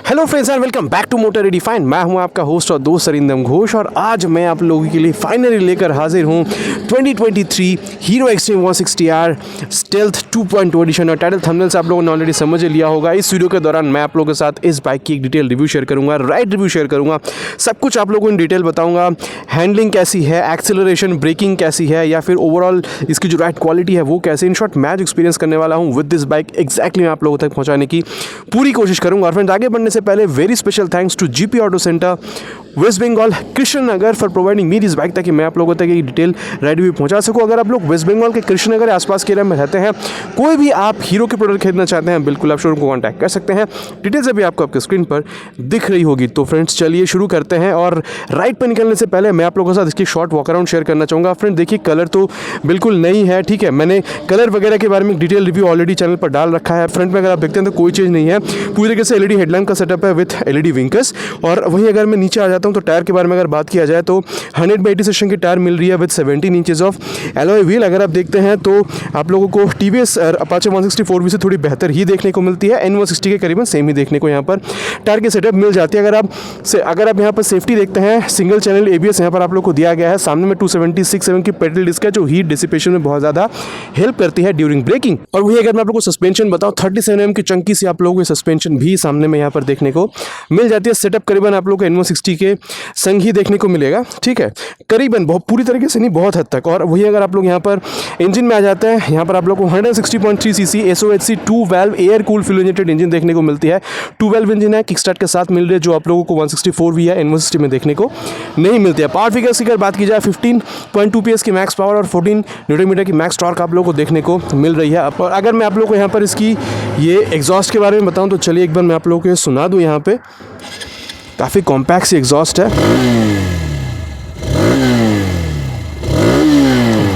Hello friends and welcome back to motor redefined. मैं हूं आपका होस्ट और दोस्त अरिंदम घोष और आज मैं आप लोगों के लिए फाइनली लेकर हाजिर हूं 2023 Hero Xtreme 160R Stealth 2.2 edition. और टाइटल थंबनेल से आप लोगों ने ऑलरेडी समझ लिया होगा। इस वीडियो के दौरान मैं आप लोगों के साथ इस बाइक की एक डिटेल रिव्यू शेयर करूंगा, राइड रिव्यू शेयर करूंगा, सब कुछ आप लोगों को इन डिटेल बताऊंगा। हैंडलिंग कैसी है, एक्सेलरेशन, ब्रेकिंग कैसी है, या फिर ओवरऑल इसकी जो राइड क्वालिटी है वो कैसे, इन शॉर्ट मैं जो एक्सपीरियंस करने वाला हूँ विद दिस बाइक एग्जैक्टली मैं आप लोगों तक पहुँचाने की पूरी कोशिश करूँगा। और फ्रेंड्स आगे बढ़ने से पहले very special thanks to GP auto centre West Bengal Krishnanagar for providing me this bike, ताकि मैं आप लोगों तक एक डिटेल राइड भी पहुंचा सकूं। अगर आप लोग वेस्ट बंगाल के कृष्णनगर आसपास के एरिया में रहते हैं, कोई भी आप हीरो के प्रोडक्ट खरीदना चाहते हैं, बिल्कुल आप शोरूम को कॉन्टैक्ट कर सकते हैं। डिटेल्स अभी आपको आपके स्क्रीन पर दिख रही होगी। तो फ्रेंड्स चलिए शुरू करते हैं। और राइड पर निकलने से पहले मैं आप लोगों के साथ इसकी शॉर्ट वॉक अराउंड शेयर करना चाहूँगा। फ्रेंड देखिए कलर तो बिल्कुल नहीं है, ठीक है। मैंने कलर वगैरह के बारे में डिटेल रिव्यू ऑलरेडी चैनल पर डाल रखा है। फ्रंट में अगर आप देखते हैं तो कोई चीज़ नहीं है, पूरी तरीके से एलईडी हेडलैम्प का सेटअप है विथ एलईडी विंकर्स। और वहीं अगर मैं नीचे आ जाता हूँ तो टायर के बारे में बात किया जाए तो 100/80 सेक्शन की टायर मिल रही है with 17 inches of alloy wheel. अगर आप देखते हैं तो आप लोगों को टीवीएस अपाचे 160 से थोड़ी बेहतर ही देखने को मिलती है। N160 के करीबन सेम ही देखने को यहाँ पर टायर के सेटअप मिल जाती है। अगर आप यहाँ पर सेफ्टी देखते हैं, सिंगल चैनल ABS यहाँ पर आप लोग को दिया गया है। सामने में 276 mm की पेडल डिस्क है जो हीट डिसिपेशन में बहुत ज़्यादा हेल्प करती है ड्यूरिंग ब्रेकिंग। और वही अगर मैं आप लोग को सस्पेंशन बताऊँ, 37 mm की चंकी से आप लोगों को सस्पेंशन भी सामने में यहाँ पर देखने को मिल जाती है। सेटअप करीबन आप लोग को N160 के संग ही देखने को मिलेगा, ठीक है, करीबन, बहुत पूरी तरीके से नहीं, बहुत हद तक। और वही अगर आप लोग यहाँ पर इंजन में आ जाते हैं, यहाँ पर आप लोग को 160.3 cc SOHC 2 valve air cool fuel injected engine देखने को मिलती है। 2 वाल्व इंजन है, किक स्टार्ट के साथ मिल रही है, जो आप लोगों को 164 भी है N160 में देखने को नहीं मिलती है। पावर फिगर्स की अगर बात की जाए, 15.2 PS की मैक्स पावर और 14 न्यूटन-मीटर की मैक्स टॉर्क आप लोगों को देखने को मिल रही है। और अगर मैं आप लोग को यहाँ पर इसकी ये एग्जॉस्ट के बारे में बताऊँ तो चलिए एक बार मैं आप लोगों को सुना दूँ। यहाँ पे काफ़ी कॉम्पैक्ट सी एग्जॉस्ट है।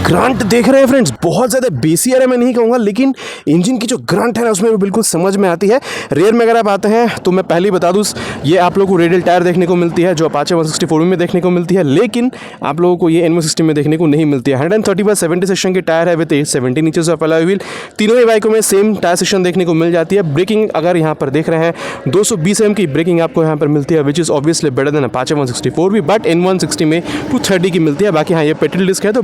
ग्रंट देख रहे हैं फ्रेंड्स, बहुत ज़्यादा बेसी है मैं नहीं कहूँगा, लेकिन इंजन की जो ग्रंट है ना उसमें बिल्कुल समझ में आती है। रेयर में अगर आप आते हैं तो मैं पहले ही बता दूँ, ये आप लोगों को रेडियल टायर देखने को मिलती है जो अपाचे 164 में देखने को मिलती है, लेकिन आप लोगों को ये N160 में देखने को नहीं मिलती है। 130/70 सेक्शन की टायर है with 17 inches of alloy wheel. तीनों ही बाइकों में सेम टायर सेक्शन देखने को मिल जाती है। ब्रेकिंग अगर यहाँ पर देख रहे हैं, 220 mm की ब्रेकिंग आपको यहाँ पर मिलती है, which is obviously better than Apache 164 भी, बट N160 में 230 की मिलती है। बाकी हाँ, ये पेडल डिस्क है तो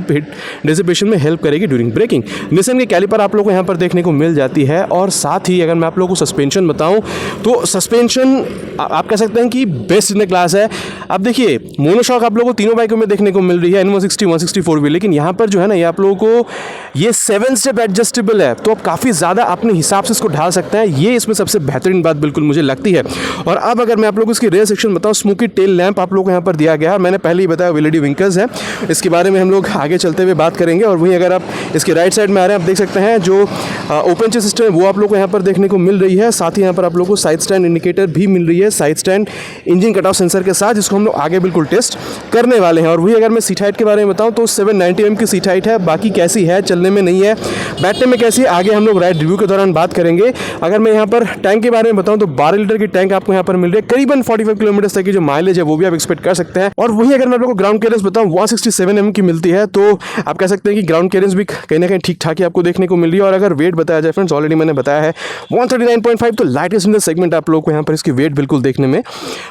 डिसिपेशन में हेल्प करेगी ड्यूरिंग ब्रेकिंग। निसान के कैलिपर आप लोगों को यहाँ पर देखने को मिल जाती है। और साथ ही अगर मैं आप लोगों को सस्पेंशन बताऊं तो सस्पेंशन आप कह सकते हैं कि बेस्ट इन द क्लास है। अब देखिए मोनोशॉक आप लोगों को तीनों बाइकों में देखने को मिल रही है, N160 164 भी, लेकिन यहाँ पर जो है ना, ये आप लोगों को ये 7 स्टेप एडजस्टेबल है, तो आप काफ़ी ज़्यादा अपने हिसाब से इसको ढाल सकते हैं। ये इसमें सबसे बेहतरीन बात बिल्कुल मुझे लगती है। और अब अगर मैं आप लोगों को इसकी रेयर सेक्शन बताऊँ, स्मोकी टेल लैंप आप लोगों को यहाँ पर दिया गया है। मैंने पहले ही बताया एलईडी विंकर्स है, इसके बारे में हम लोग आगे चलते हुए बात करेंगे। और वहीं अगर आप इसके राइट साइड में आ रहे हैं, आप देख सकते हैं जो ओपन चेस सिस्टम है वो आप लोग को यहाँ पर देखने को मिल रही है। साथ ही यहाँ पर आप लोग को साइड स्टैंड इंडिकेटर भी मिल रही है, side stand engine cut off sensor के साथ, जिसको हम लोग आगे बिल्कुल टेस्ट करने वाले हैं। और वही अगर मैं सीट हाइट के बारे में बताऊँ तो 790 mm की सीट हाइट है। बाकी कैसी है, चलने में नहीं है, बैठने में कैसी है, आगे हम लोग राइड रिव्यू के दौरान बात करेंगे। अगर मैं यहाँ पर टैंक के बारे में बताऊँ तो 12 लीटर की टैंक आपको यहाँ पर मिल रही है। करीबन 45 किलोमीटर तक की जो माइलेज है वो भी आप एक्सपेक्ट कर सकते हैं। और वही अगर मैं आप लोग को ग्राउंड क्लियरेंस बताऊँ 167 mm की मिलती है, तो आप कह सकते हैं कि ग्राउंड क्लियरेंस भी कहीं ना कहीं ठीक ठाक ही आपको देखने को मिल रही है। और अगर वेट बताया जाए फ्रेंड्स, ऑलरेडी मैंने बताया है 139.5, तो लाइटेस्ट इन द सेगमेंट आप लोगों को यहाँ पर इसकी वेट बिल्कुल देखने में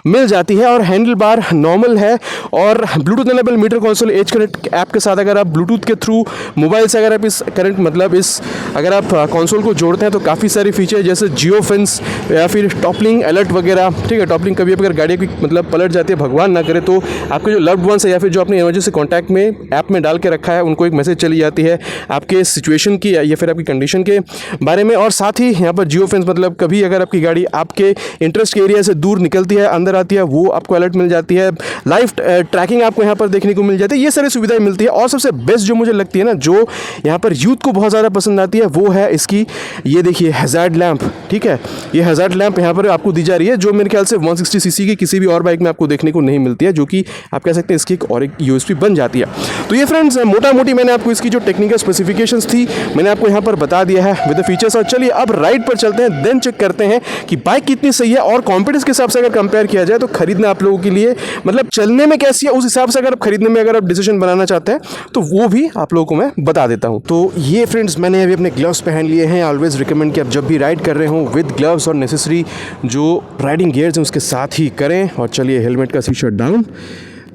मिल जाती है। और हैंडल बार नॉर्मल है। और Bluetooth enable meter console as connect app के साथ अगर आप ब्लूटूथ के थ्रू मोबाइल से अगर आप इस करंट मतलब इस अगर आप कंसोल को जोड़ते हैं तो काफ़ी सारी फीचर जैसे जियो फेंस या फिर टॉपलिंग अलर्ट वगैरह, ठीक है। टॉपलिंग कभी अगर गाड़ी की मतलब पलट जाती है, भगवान ना करे, तो आपके जो लव्ड वंस है या फिर जो अपने इमरजेंसी कॉन्टैक्ट में ऐप में डाल के रखा है, उनको एक मैसेज चली जाती है आपके सिचुएशन की या फिर आपकी कंडीशन के बारे में। और साथ ही यहाँ पर जियो फेंस मतलब कभी अगर आपकी गाड़ी आपके इंटरेस्ट के एरिया से दूर निकलती है, अंदर आती है, वो आपको अलर्ट मिल जाती है। लाइव ट्रैकिंग आपको यहाँ पर देखने को मिल जाती है। ये सारी सुविधाएं मिलती है। और सबसे बेस्ट जो मुझे लगती है ना, जो यहाँ पर यूथ को बहुत ज़्यादा पसंद आती है, वो है इसकी ये देखिए हैजार्ड लैंप, ठीक है। ये हैजार्ड लैंप यहाँ पर आपको दी जा रही है, जो मेरे ख्याल से 160 cc की किसी भी और बाइक में आपको देखने को नहीं मिलती है, जो कि आप कह सकते हैं इसकी एक और एक यूएसपी बन जाती है। तो ये फ्रेंड्स मोटा मोटी मैंने आपको इसकी जो टेक्निकल स्पेसिफिकेशंस थी मैंने आपको यहाँ पर बता दिया है विद द फीचर्स। और चलिए अब राइड पर चलते हैं, देन चेक करते हैं कि बाइक कितनी सही है और कॉन्फिडेंस के हिसाब से अगर कंपेयर किया जाए तो खरीदना आप लोगों के लिए मतलब चलने में कैसी है उस हिसाब से अगर आप खरीदने में अगर आप डिसीजन बनाना चाहते हैं तो वो भी आप लोगों को मैं बता देता हूँ। तो ये फ्रेंड्स मैंने अभी अपने ग्लव्स पहन लिए हैं। ऑलवेज रिकमेंड कि आप जब भी राइड कर रहे हो विद ग्लव्स और नेसेसरी जो राइडिंग गियर्स हैं उसके साथ ही करें। और चलिए हेलमेट का सी शट डाउन,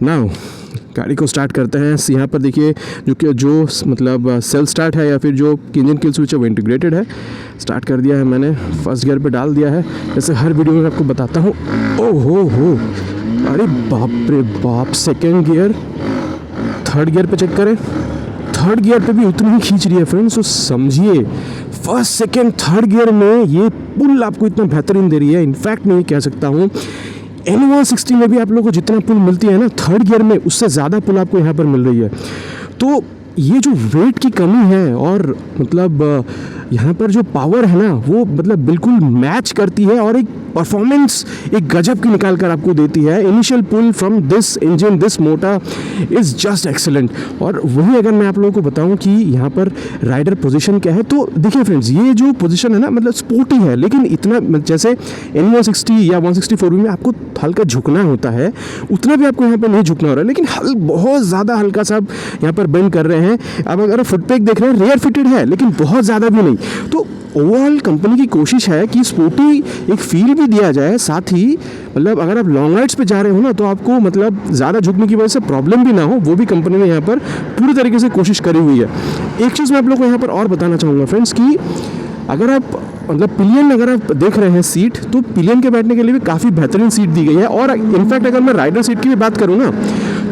नाउ गाड़ी को स्टार्ट करते हैं। यहाँ पर देखिए जो मतलब सेल्फ स्टार्ट है या फिर जो इंजन किल स्विच है वो इंटीग्रेटेड है। स्टार्ट कर दिया है मैंने, फर्स्ट गियर पे डाल दिया है जैसे हर वीडियो में आपको बताता हूँ। ओ हो अरे बाप रे बाप, सेकेंड गियर, थर्ड गियर पे चेक करें, थर्ड गियर पे भी उतनी ही खींच रही है फ्रेंड्स। तो समझिए फर्स्ट सेकेंड थर्ड गियर में ये पुल आपको इतना बेहतरीन दे रही है। इनफैक्ट मैं ये कह सकता हूँ N160 में भी आप लोगों को जितना पुल मिलती है ना थर्ड गियर में, उससे ज़्यादा पुल आपको यहाँ पर मिल रही है। तो ये जो वेट की कमी है और मतलब यहाँ पर जो पावर है ना वो मतलब बिल्कुल मैच करती है और एक परफॉर्मेंस एक गजब की निकाल कर आपको देती है। Initial pull from this engine this motor is just excellent. और वही अगर मैं आप लोगों को बताऊं कि यहाँ पर राइडर पोजीशन क्या है तो देखिए फ्रेंड्स ये जो पोजीशन है ना मतलब स्पोर्टी है, लेकिन इतना जैसे N160 या 160 में आपको हल्का झुकना होता है उतना भी आपको यहाँ पर नहीं झुकना हो रहा है, लेकिन बहुत ज़्यादा हल्का सा यहाँ पर बेंड कर रहे हैं। अब अगर फुटपैक देख रहे हैं रेयर फिटेड है लेकिन बहुत ज़्यादा भी नहीं। तो ओवरऑल कंपनी की कोशिश है कि स्पोर्टी एक फील भी दिया जाए, साथ ही मतलब अगर आप लॉन्ग राइड्स पे जा रहे हो ना तो आपको मतलब ज़्यादा झुकने की वजह से प्रॉब्लम भी ना हो, वो भी कंपनी ने यहाँ पर पूरी तरीके से कोशिश करी हुई है। एक चीज़ मैं आप लोगों को यहाँ पर और बताना चाहूँगा फ्रेंड्स कि अगर आप मतलब पिलियन अगर आप देख रहे हैं सीट तो पिलियन के बैठने के लिए भी काफ़ी बेहतरीन सीट दी गई है। और इनफैक्ट अगर मैं राइडर सीट की भी बात करूँ ना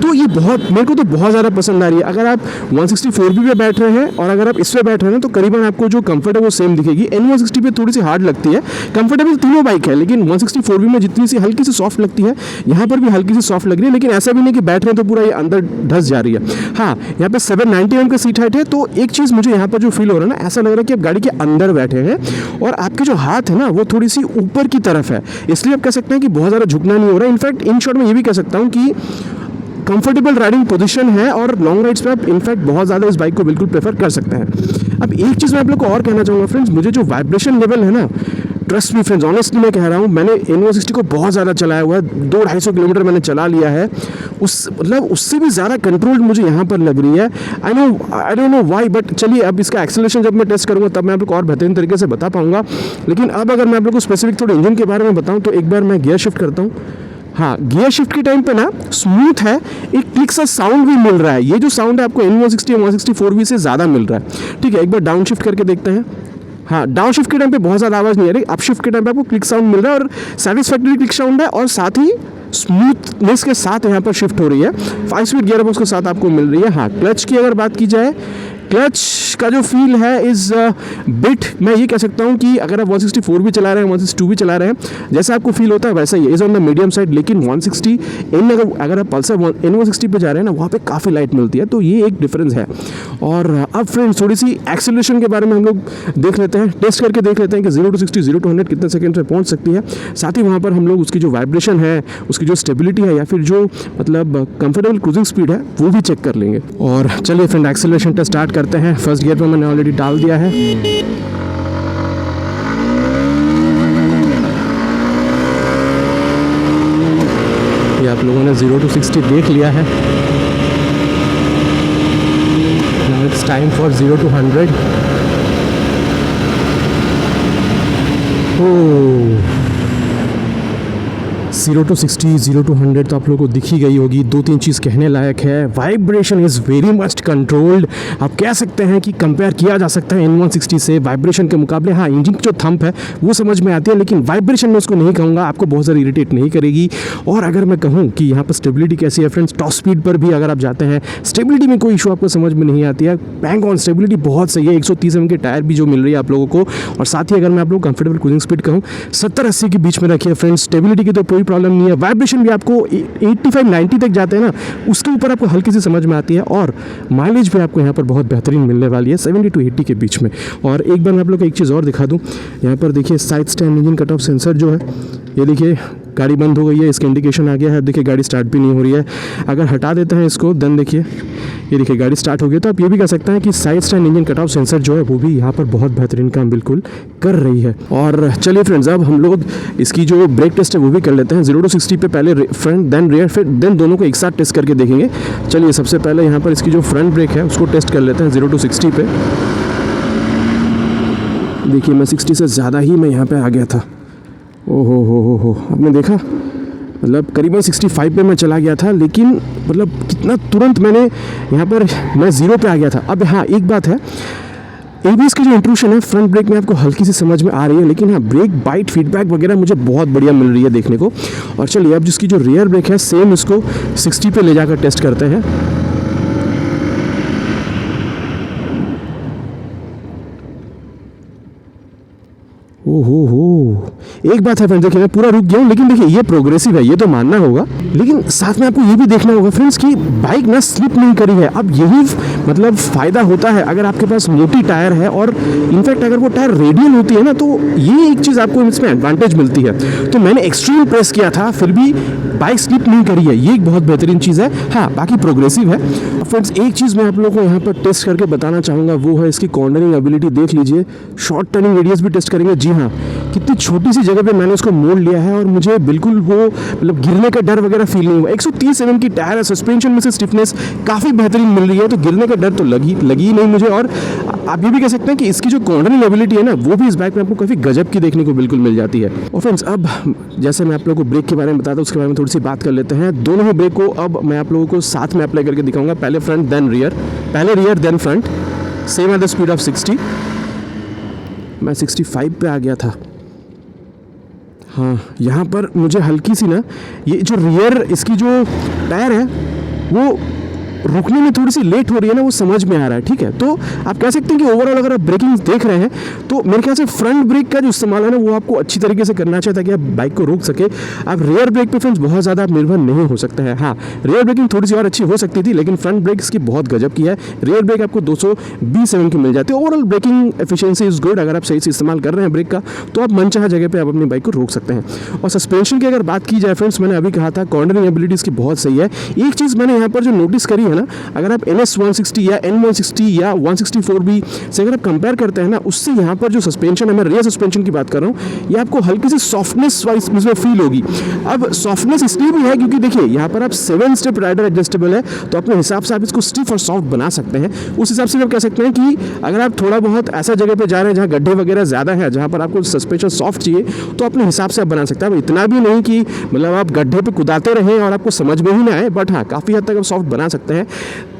तो ये मेरे को तो बहुत ज़्यादा पसंद आ रही है। अगर आप 164B पे बैठ रहे हैं और अगर आप इस पे बैठ रहे हैं तो करीबन आपको जो कंफर्ट है वो सेम दिखेगी। N160 पे थोड़ी सी हार्ड लगती है, कंफर्टेबल तीनों बाइक है, लेकिन 164B में जितनी सी हल्की सी सॉफ्ट लगती है यहाँ पर भी हल्की सी सॉफ्ट लग रही है। लेकिन ऐसा भी नहीं कि बैठ रहे हैं तो पूरा ये अंदर धस जा रही है। हाँ, यहाँ पे 790mm का सीट हाइट है तो एक चीज़ मुझे यहाँ पर जो फील हो रहा है ना ऐसा लग रहा है कि आप गाड़ी के अंदर बैठे हैं और आपके जो हाथ है ना वो थोड़ी सी ऊपर की तरफ है, इसलिए आप कह सकते हैं कि बहुत ज़्यादा झुकना नहीं हो रहा है। इनफैक्ट इन शॉर्ट में ये भी कह सकता हूँ कि कंफर्टेबल राइडिंग पोजीशन है और लॉन्ग राइड्स पे आप इनफैक्ट बहुत ज़्यादा इस बाइक को बिल्कुल प्रेफर कर सकते हैं। अब एक चीज़ मैं आप लोग को और कहना चाहूँगा फ्रेंड्स, मुझे जो वाइब्रेशन लेवल है ना, ट्रस्ट मी फ्रेंड्स, ऑनेस्टली मैं कह रहा हूँ, मैंने N160 को बहुत ज़्यादा चलाया हुआ है, 200-250 किलोमीटर मैंने चला लिया है, उससे भी ज़्यादा कंट्रोल मुझे यहाँ पर लग रही है। I don't know why, but चलिए अब इसका एक्सेलरेशन जब मैं टेस्ट करूँगा तब मैं आप लोग को और बेहतरीन तरीके से बता पाऊँगा। लेकिन अब अगर मैं आप लोग को स्पेसिफिक थोड़े इंजन के बारे में बताऊँ तो एक बार मैं गियर शिफ्ट करता हूँ। हाँ, गियर शिफ्ट के टाइम पे ना स्मूथ है, एक क्लिक सा साउंड भी मिल रहा है। ये जो साउंड है आपको N160 या 164V से ज़्यादा मिल रहा है। ठीक है, एक बार डाउन शिफ्ट करके देखते हैं। हाँ, डाउन शिफ्ट के टाइम पे बहुत ज़्यादा आवाज़ नहीं आ रही, अप शिफ्ट के टाइम पे आपको क्लिक साउंड मिल रहा है और सेटिस्फैक्टरी क्लिक साउंड है और साथ ही स्मूथनेस के साथ यहाँ पर शिफ्ट हो रही है। 5 स्पीड गियर बॉक्स के साथ आपको मिल रही है। हाँ, क्लच की अगर बात की जाए, क्लच का जो फील है इज़ बिट, मैं ये कह सकता हूँ कि अगर आप 164 भी चला रहे हैं 162 भी चला रहे हैं जैसा आपको फील होता है वैसा he is on the medium side. लेकिन 160 अगर आप पल्सर N160 पे जा रहे हैं ना वहाँ पे काफ़ी लाइट मिलती है, तो ये एक डिफरेंस है। और अब फ्रेंड्स थोड़ी सी एक्सेलरेशन के बारे में हम लोग देख लेते हैं, टेस्ट करके देख लेते हैं कि 0 to 60 0 to 100 कितने सेकेंड में पहुँच सकती है। साथ ही वहाँ पर हम लोग उसकी जो वाइब्रेशन है, उसकी जो स्टेबिलिटी है या फिर जो मतलब कंफर्टेबल क्रूजिंग स्पीड है वो भी चेक कर लेंगे। और चलिए फ्रेंड एक्सेलरेशन टेस्ट स्टार्ट करते हैं। फर्स्ट गियर पे मैंने ऑलरेडी डाल दिया है। ये आप लोगों ने 0 to 60 देख लिया है। Now it's time for 0 to 100। Oh, 0 to 60 0 to 100 तो आप लोगों को दिख ही गई होगी। 2-3 चीज़ कहने लायक है। Vibration is very much controlled. आप कह सकते हैं कि कंपेयर किया जा सकता है N160 से वाइब्रेशन के मुकाबले। हाँ, इंजन की जो थंप है वो समझ में आती है, लेकिन वाइब्रेशन में उसको नहीं कहूँगा, आपको बहुत ज़्यादा इरिटेट नहीं करेगी। और अगर मैं कहूँ कि यहाँ पर स्टेबिलिटी कैसी है फ्रेंड्स, टॉप स्पीड पर भी अगर आप जाते हैं स्टेबिलिटी में कोई इशू आपको समझ में नहीं आती है। बैंग ऑन स्टेबिलिटी बहुत सही है। 130 mm के टायर भी जो मिल रही है आप लोगों को। और साथ ही अगर मैं आप लोग कंफर्टेबल क्रूजिंग स्पीड कहूँ 70-80 के बीच में रखिए फ्रेंड्स। स्टेबिलिटी की तो कोई प्रॉब्लम नहीं है। वाइब्रेशन भी आपको 85-90 तक जाते हैं ना, उसके ऊपर आपको हल्की सी समझ में आती है। और माइलेज भी आपको यहाँ पर बहुत बेहतरीन मिलने वाली है 70 to 80 के बीच में। और एक बार मैं आप लोग को एक चीज़ और दिखा दूँ, यहाँ पर देखिए side stand engine cut off sensor जो है, ये देखिए गाड़ी बंद हो गई है, इसका इंडिकेशन आ गया है। देखिए गाड़ी स्टार्ट भी नहीं हो रही है। अगर हटा देते हैं इसको देन देखिए ये देखिए गाड़ी स्टार्ट हो गई। तो आप ये भी कह सकते हैं कि side stand engine cut off sensor जो है वो भी यहाँ पर बहुत बेहतरीन काम बिल्कुल कर रही है। और चलिए फ्रेंड्स, अब हम लोग इसकी जो ब्रेक टेस्ट है वो भी कर लेते हैं। 0 to 60 पे पहले फ्रंट देन रियर, फिर देन दोनों को एक साथ टेस्ट करके देखेंगे। चलिए सबसे पहले यहाँ पर इसकी जो फ्रंट ब्रेक है उसको टेस्ट कर लेते हैं 0 to 60 पे। देखिए मैं 60 से ज़्यादा ही मैं यहाँ पे आ गया था। ओहो हो, आपने देखा, मतलब करीबन 65 पे मैं चला गया था, लेकिन मतलब कितना तुरंत मैंने यहाँ पर मैं 0 पे आ गया था। अब हाँ एक बात है, ABS की जो इंट्रूशन है फ्रंट ब्रेक में आपको हल्की सी समझ में आ रही है, लेकिन हाँ ब्रेक बाइट फीडबैक वगैरह मुझे बहुत बढ़िया मिल रही है देखने को। और चलिए अब जिसकी जो रियर ब्रेक है सेम इसको 60 पे ले जाकर टेस्ट करते हैं। ओहो, एक बात है फ्रेंड्स, देखिए मैं पूरा रुक गया हूँ, लेकिन देखिए ये प्रोग्रेसिव है, ये तो मानना होगा। लेकिन साथ में आपको ये भी देखना होगा फ्रेंड्स कि बाइक ना स्लिप नहीं करी है। अब यही मतलब फ़ायदा होता है अगर आपके पास मोटी टायर है, और इनफैक्ट अगर वो टायर रेडियल होती है ना, तो ये एक चीज़ आपको इसमें एडवांटेज मिलती है। तो मैंने एक्सट्रीम प्रेस किया था फिर भी बाइक स्लिप नहीं करी है, ये एक बहुत बेहतरीन चीज़ है। हाँ बाकी प्रोग्रेसिव है। फ्रेंड्स एक चीज़ मैं आप लोगों को यहाँ पर टेस्ट करके बताना चाहूँगा, वो है इसकी कॉर्नरिंग एबिलिटी। देख लीजिए, शॉर्ट टर्निंग रेडियस भी टेस्ट करेंगे। जी हाँ, कितनी छोटी सी जगह पे मैंने उसको मोड़ लिया है और मुझे बिल्कुल वो मतलब गिरने का डर वगैरह फील नहीं हुआ। 130 mm की टायर है, सस्पेंशन में से स्टिफनेस काफ़ी बेहतरीन मिल रही है, तो गिरने का डर तो लगी ही नहीं मुझे। और आप ये भी कह सकते हैं कि इसकी जो कॉर्नरिंग एबिलिटी है ना, वो भी इस बाइक में आपको काफ़ी गजब की देखने को बिल्कुल मिल जाती है। और फ्रेंड्स अब जैसे मैं आप लोगों को ब्रेक के बारे में बताता हूँ, उसके बारे में थोड़ी सी बात कर लेते हैं। दोनों ही ब्रेक को अब मैं आप लोगों को साथ में अप्लाई करके दिखाऊंगा। पहले फ्रंट देन रियर, पहले rear then front, same at the speed of 60। मैं 65 पे आ गया था। हाँ यहाँ पर मुझे हल्की सी ना ये जो रियर इसकी जो टायर है वो रुकने में थोड़ी सी लेट हो रही है ना, वो समझ में आ रहा है। ठीक है, तो आप कह सकते हैं कि ओवरऑल अगर आप ब्रेकिंग देख रहे हैं तो मेरे ख्याल से फ्रंट ब्रेक का जो इस्तेमाल है ना, वो आपको अच्छी तरीके से करना चाहिए ताकि आप बाइक को रोक सके। आप रियर ब्रेक पे फ्रेंड्स बहुत ज़्यादा आप निर्भर नहीं हो सकते हैं। हाँ रियर ब्रेकिंग थोड़ी सी और अच्छी हो सकती थी, लेकिन फ्रंट ब्रेक इसकी बहुत गजब की है। रियर ब्रेक आपको 220 mm की मिल जाती है। Overall braking efficiency is good. अगर आप सही से इस्तेमाल कर रहे हैं ब्रेक का, तो आप मनचाहा जगह पर आप अपनी बाइक को रोक सकते हैं। और सस्पेंशन की अगर बात की जाए फ्रेंड्स, मैंने अभी कहा था कॉर्नरिंग एबिलिटी इसकी बहुत सही है। एक चीज़ मैंने यहाँ पर जो नोटिस करी है ना, अगर आप NS 160 या N160 या 164B से अगर आप कंपेयर करते हैं ना, उससे यहाँ पर जो सस्पेंशन है, मैं रियर सस्पेंशन की बात कर रहा हूँ, ये आपको हल्की सी सॉफ्टनेस वाइज इसमें फील होगी। अब सॉफ्टनेस इसलिए भी है क्योंकि देखिए यहाँ पर आप 7 स्टेप राइडर एडजस्टेबल है, तो अपने हिसाब से आप इसको स्टिफ और सॉफ्ट बना सकते हैं। उस हिसाब से आप कह सकते हैं कि अगर आप थोड़ा बहुत ऐसा जगह पे जा रहे हैं जहाँ गड्ढे वगैरह ज़्यादा है, जहाँ पर आपको सस्पेंशन सॉफ्ट चाहिए, तो अपने हिसाब से आप बना सकते हैं। अब इतना भी नहीं कि मतलब आप गड्ढे पे कुदाते रहें और आपको समझ में ही ना आए, बट हाँ काफ़ी हद तक आप सॉफ्ट बना सकते हैं।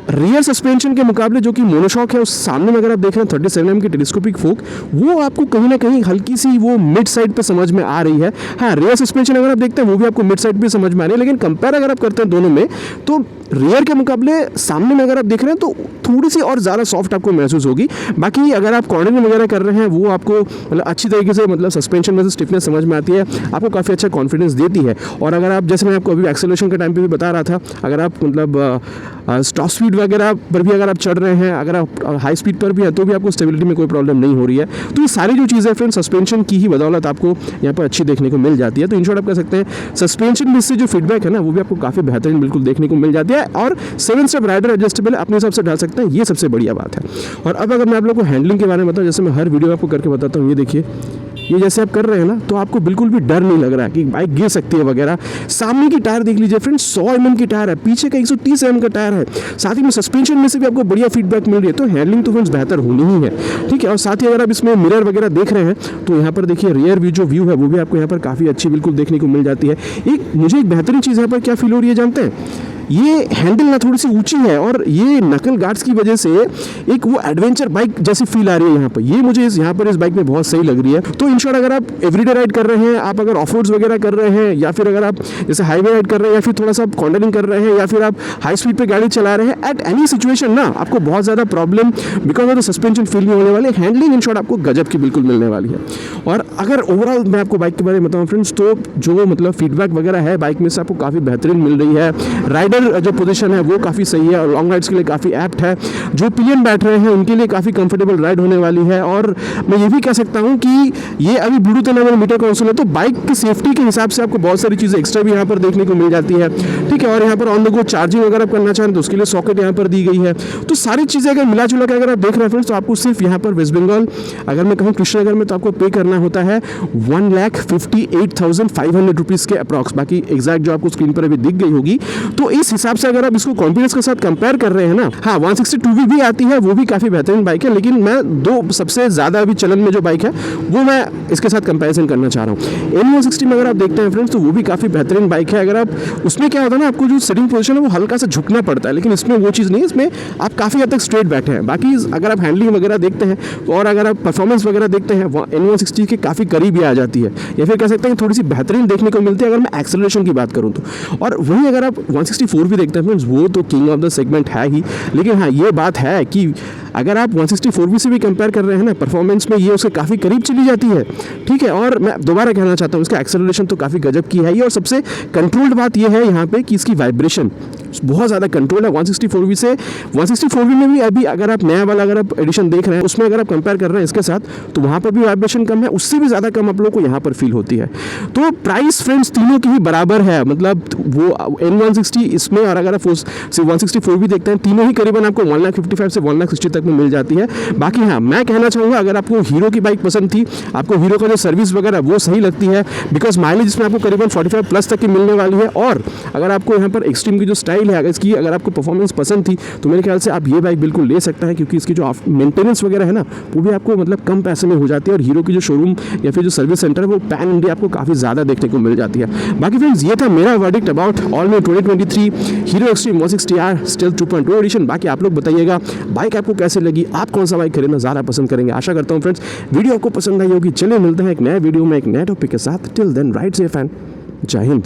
रियर सस्पेंशन के मुकाबले जो कि मोनोशॉक है, उस सामने में अगर आप देख रहे हैं 37 mm की टेलीस्कोपिक फोक, वो आपको कहीं ना कहीं हल्की सी वो मिड साइड पे समझ में आ रही है। हाँ रियर सस्पेंशन अगर आप देखते हैं वो भी आपको मिड साइड पे समझ में आ रही है, लेकिन कंपेयर अगर आप करते हैं दोनों में, तो रियर के मुकाबले सामने में अगर आप देख रहे हैं तो थोड़ी सी और ज़्यादा सॉफ्ट आपको महसूस होगी। बाकी अगर आप कॉर्नरिंग वगैरह कर रहे हैं, वो आपको मतलब अच्छी तरीके से मतलब सस्पेंशन में से स्टिफनेस समझ में आती है, आपको काफ़ी अच्छा कॉन्फिडेंस देती है। और अगर आप जैसे मैं आपको अभी एक्सेलरेशन के टाइम पे भी बता रहा था, अगर आप मतलब स्टॉप स्पीड वगैरह पर भी अगर आप चढ़ रहे हैं, अगर आप हाई स्पीड पर भी है, तो भी आपको स्टेबिलिटी में कोई प्रॉब्लम नहीं हो रही है। तो ये सारी जो चीज़ें फ्रेंड्स सस्पेंशन की ही बदौलत आपको यहाँ पर अच्छी देखने को मिल जाती है। तो इन शॉर्ट आप कह सकते हैं सस्पेंशन में इससे जो फीडबैक है ना, वो भी आपको काफ़ी बेहतरीन बिल्कुल देखने को मिल जाती है। और 7 स्टेप राइडर एडजस्टेबल अपने हिसाब से डाल सकते हैं, ये सबसे बढ़िया बात है। और अब अगर मैं आप लोगों को हैंडलिंग के बारे में बताऊँ, जैसे मैं हर वीडियो आपको करके बताता हूँ, ये देखिए, ये जैसे आप कर रहे हैं ना, तो आपको बिल्कुल भी डर नहीं लग रहा है कि बाइक गिर सकती है वगैरह। सामने की टायर देख लीजिए फ्रेंड्स, 100 mm की टायर है, पीछे का 130 mm का टायर है, साथ ही में सस्पेंशन में से भी आपको बढ़िया फीडबैक मिल रही है। तो हैंडलिंग तो फ्रेंड्स बेहतर होनी ही है। ठीक है, और साथ ही अगर आप इसमें मिरर वगैरह देख रहे हैं, तो यहाँ पर देखिए रियर व्यू जो व्यू है वो भी आपको यहाँ पर काफ़ी अच्छी बिल्कुल देखने को मिल जाती है। मुझे एक बेहतरीन चीज़ यहाँ पर क्या फील हो रही है जानते हैं, ये हैंडल ना थोड़ी सी ऊंची है और ये नकल गार्ड्स की वजह से एक वो एडवेंचर बाइक जैसी फील आ रही है यहाँ पर। ये मुझे यहाँ पर इस बाइक में बहुत सही लग रही है। तो इन शॉर्ट अगर आप एवरीडे राइड कर रहे हैं, आप अगर ऑफ रोड्स वगैरह कर रहे हैं, या फिर अगर आप जैसे हाईवे राइड कर रहे हैं, या फिर थोड़ा सा कॉर्नरिंग कर रहे हैं, या फिर आप हाई स्पीड पे गाड़ी चला रहे हैं, एट एनी सिचुएशन ना आपको बहुत ज़्यादा problem because of the suspension feel नहीं होने वाली। हैंडलिंग इन शॉर्ट आपको गजब की बिल्कुल मिलने वाली है। और अगर ओवरऑल मैं आपको बाइक के बारे में बताऊँ फ्रेंड्स, तो जो मतलब फीडबैक वगैरह है बाइक में से आपको काफ़ी बेहतरीन मिल रही है। राइडर राइडर जो पोजीशन है वो काफ़ी सही है और लॉन्ग राइड्स के लिए काफ़ी एप्ट है। जो पिलियन बैठ रहे हैं उनके लिए काफ़ी कंफर्टेबल राइड होने वाली है। और मैं ये भी कह सकता हूँ कि ये अभी ब्लूटूथ एनेबल्ड मीटर कंसोल है, तो बाइक की सेफ्टी के हिसाब से आपको बहुत सारी चीज़ें एक्स्ट्रा भी यहाँ पर देखने को मिल जाती है। ठीक है, और यहाँ पर ऑन द गो चार्जिंग अगर आप करना चाहें तो उसके लिए सॉकेट यहाँ पर दी गई है। तो सारी चीज़ें अगर मिला जुला के अगर आप देख रहे हैं फ्रेंड्स, तो आपको सिर्फ यहाँ पर वेस्ट बंगाल अगर मैं कहूँ कृष्णनगर में, तो आपको पे करना होता है 1,58,500 रुपीज़ के अप्रॉक्स। बाकी एग्जैक्ट जो आपको स्क्रीन पर अभी दिख गई होगी। तो इस हिसाब से अगर आप इसको कॉन्फिडेंस के साथ कंपेयर कर रहे हैं ना, हाँ 162V भी आती है, वो भी काफ़ी बेहतरीन बाइक है, लेकिन मैं दो सबसे ज़्यादा अभी चलन में जो बाइक है वो मैं इसके साथ कंपैरिजन करना चाह रहा हूँ। N160 में अगर आप देखते हैं फ्रेंड्स, तो वो भी काफ़ी बेहतरीन बाइक है। अगर आप उसमें क्या होता है ना, आपको जो सिटिंग पोजीशन है वो हल्का सा झुकना पड़ता है, लेकिन इसमें वो चीज़ नहीं है, इसमें आप काफ़ी हद तक स्ट्रेट बैठे हैं। बाकी अगर आप हैंडलिंग वगैरह देखते हैं और अगर आप परफॉर्मेंस वगैरह देखते हैं, N160 के काफ़ी करीब ही आ जाती है, या फिर कह सकते हैं थोड़ी सी बेहतरीन देखने को मिलती है अगर मैं एक्सेलरेशन की बात करूँ तो। और वहीं अगर आप 164 भी देखते हैं फ्रेंड्स, वो तो किंग ऑफ द सेगमेंट है ही, लेकिन हाँ ये बात है कि अगर आप 164V से भी कंपेयर कर रहे हैं ना परफॉर्मेंस में, ये उसके काफ़ी करीब चली जाती है। ठीक है, और मैं दोबारा कहना चाहता हूँ इसका एक्सेलरेशन तो काफ़ी गजब की है ही, और सबसे कंट्रोल्ड बात ये है यहाँ पे कि इसकी वाइब्रेशन बहुत ज़्यादा कंट्रोल है 164V से। 164V में भी अभी अगर आप नया वाला अगर आप एडिशन देख रहे हैं, उसमें अगर आप कंपेयर कर रहे हैं इसके साथ, तो वहाँ पर भी वाइब्रेशन कम है, उससे भी ज़्यादा कम आप लोगों को यहाँ पर फील होती है। तो प्राइस फ्रेंड्स तीनों की ही बराबर है, मतलब वो N160 इसमें और अगर आप 164V देखते हैं, तीनों ही करीबन आपको 1,55,000 से 1,60,000 तक में मिल जाती है। बाकी हाँ मैं कहना चाहूँगा, अगर आपको हीरो की बाइक पसंद थी, आपको हीरो का जो सर्विस वगैरह वो सही लगती है, बिकॉज माइलेज इसमें आपको करीबन 45+ तक की मिलने वाली है। और अगर आपको यहाँ पर एक्सट्रीम की जो स्टाइल है, अगर इसकी अगर आपको परफॉर्मेंस पसंद थी, तो मेरे ख्याल से आप ये बाइक बिल्कुल ले सकते हैं, क्योंकि इसकी जो मेंटेनेंस वगैरह है ना, वो भी आपको मतलब कम पैसे में हो जाती है। और हीरो की जो शोरूम या फिर जो सर्विस सेंटर है वो पैन इंडिया आपको काफ़ी ज़्यादा देखने को मिल जाती है। बाकी फ्रेंड्स ये था मेरा verdict about all new 2023 Hero Xtreme 160R stealth 2.0 edition. बाकी आप लोग बताइएगा बाइक आपको कैसे लगी, आप कौन सा बाइक खरीदना ज़्यादा पसंद करेंगे। आशा करता हूँ फ्रेंड्स वीडियो आपको पसंद आई होगी। चलिए मिलते हैं एक नए वीडियो में एक नए टॉपिक के साथ। Till then ride safe and जय हिंद।